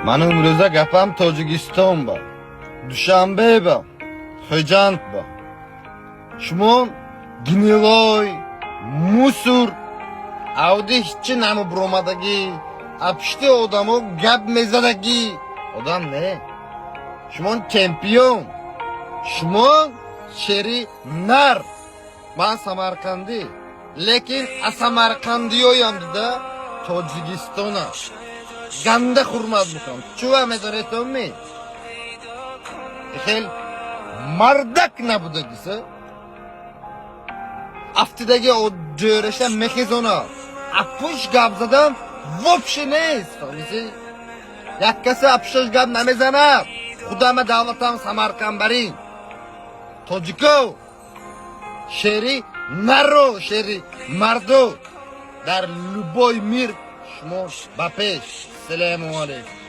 Mani umro'za gapam Tojikiston ba. Dushanbe ba. Xo'jand ba. Shumon Gniloy, Musur, Audi hiççi namı bromadagi, apishti odamı gap mezadagi. Odam ne? Shumon çempiyon. Shumon sheri nar. Ben Samarkandi. Lekin Samarkandiyoyam da Tojikistona. Ganda hurmat bukam. Chuva mezoretonmi. Xel mardak nabudagisi. Aftidagi o jo'rashda mexizona. Apush gabzadan вообще не istamizi. Yakkasi apush gab namezana. Xudama davlatam Samarkand baring. Tojiko. Sheri Наро, шери, мардо, дар любой мир шумо ба пеш. Салому алейкум.